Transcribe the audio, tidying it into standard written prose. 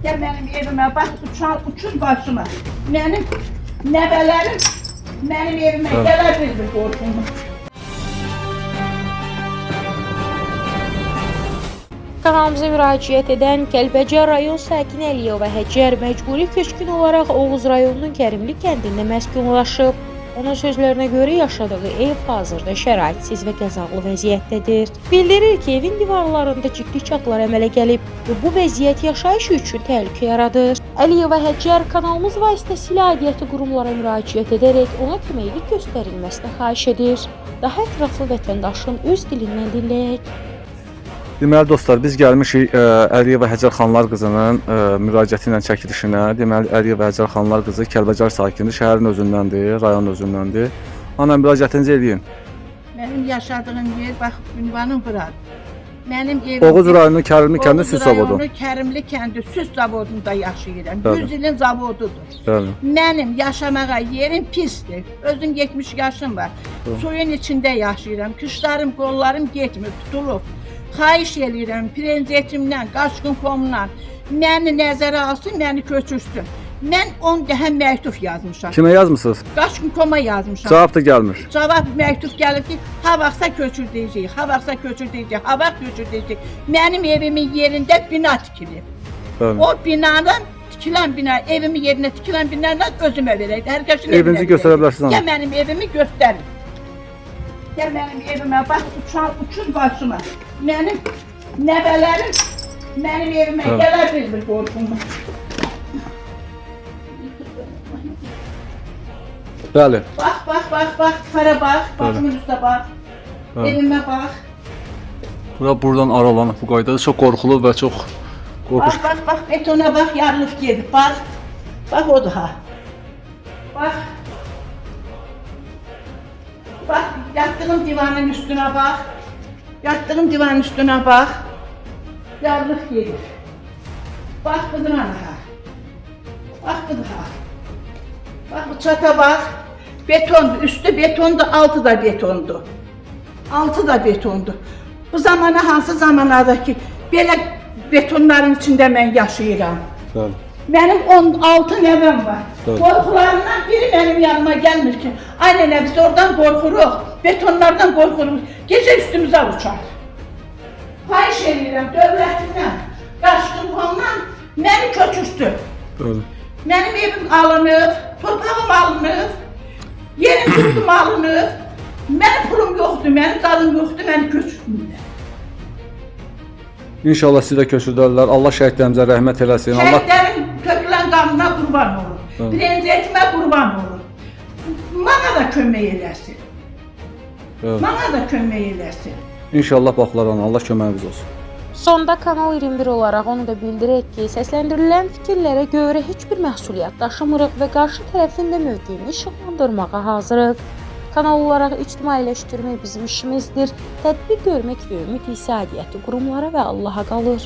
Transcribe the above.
Gel benim evime bak, uçur başıma. Benim nəvələrim benim evime gələ bildir qorxumu. Kanalımıza müraciət edən Kəlbəcər rayon sakini Əliyeva Həcər məcburi köçkün olaraq Oğuz rayonunun Kərimli kəndində məskunlaşıb. Onun sözlərinə görə yaşadığı ev hazırda şəraitsiz və qəzaqlı vəziyyətdədir. Bildirir ki, evin divarlarında ciddi çatılar əmələ gəlib və bu vəziyyət yaşayışı üçün təhlükə yaradır. Əliyeva Həcər kanalımız vasitəsilə aidiyyəti qurumlara müraciət edərək ona köməklik göstərilməsini xahiş edir. Daha ətraflı vətəndaşın öz dilindən dinləyək. Deməli dostlar, biz gəlmişik Əliyeva Həcər xanlar qızının müraciəti ilə çəkilişinə. Deməli Əliyeva Həcər xanlar qızı Kəlbəcər sakinidir, şəhərin özündəndir, rayon özündəndir. Ana müraciətinizi eləyin. Benim yaşadığım yer bax ünvanım buradır. Benim evim Oğuz rayonu Kərimli kəndi süs zavodu. Oğuz rayonu Kərimli kəndi süs zavodunda yaşayıram. Bəli. 100 ilin zavodudur. Bəli. Benim yaşamağa yerim pisdir. Özüm 70 yaşım var. Bəli. Suyun içində yaşayıram. Kışlarım, qollarım getmir, tutulub. Xahiş edirəm prezidentimdən, Qaçqın.com-dan məni nəzərə alsın, məni köçürsün. Mən 10 dəfə məktub yazmışam. Kimə yazmısınız? Qaçqın.com-a yazmışam. Cavab da gəlmir. Cavab məktub gəlib ki, ha vaxtsa köçür deyəcək, ha vaxtsa köçür deyəcək, ha vaxt köçür deyəcək. Mənim evimin yerində bina tikilib. Bəli. O binanın tikilən bina, evimin yerinə tikilən binanı özümə verəydi. Hər kəsin Evinizi göstərə bilərsiniz ana. Gəl mənim evimi göstərin. Gəl mənim evimə bax, uçur başıma. Mənim nəvələrim mənim evimə gələ bildir qorxumu. Bəli. Bax, para bax, başımın üstə bax. Bəli. Evimə bax. Buradan aralanıb bu qaydada çox qorxulu və çox qorxuş. Bax, betona bax, yarılıb gedib, bax. Bax o da ha. Bax, yattığım divanın üstünə bax. Yattığım divanın üstünə bax. Yarılıb gedib. Bax, qızım ana. Bax, qızım ha. Bax, bu çata bax. Betondur, üstü betondur, altı da betondur. Altı da betondur. Bu zamana hansı zamanlarda ki, belə betonların içində mən yaşayıram. Bəli. Mənim 16 nəvəm var. Evet. Qorxularından biri mənim yanıma gəlmir ki, ay nənə biz oradan qorxuruq, betonlardan qorxuruq, gecə üstümüzə uçar. Xahiş edirəm dövlətindən, Qaçqın.com-dan məni köçürsün. Bəli. Mənim evim alınıb, torpağım alınıb, yerim yurdum alınıb, mənim pulum yoxdur, mənim dalım yoxdur, məni köçürsünlər. İnşallah sizi də köçürdərlər. Allah şəhidlərimizə rəhmət eləsin. Allah Şəhidlərin tökülən qanına qurban olur, Evet. prezidentimə qurban olur. Bana da kömək eləsin, Evet. bana da kömək eləsin. İnşallah baxlar ana. Allah köməyiniz olsun. Sonda Kanal 21 olaraq onu da bildirək ki, səsləndirilən fikirlərə görə heç bir məsuliyyət daşımırıq və qarşı tərəfin də mövqeyini işıqlandırmağa hazırıq. Kanal olaraq ictimailəşdirmək bizim işimizdir. Tədbir görmək və ümid isə aidiyyəti qurumlara və Allaha qalır.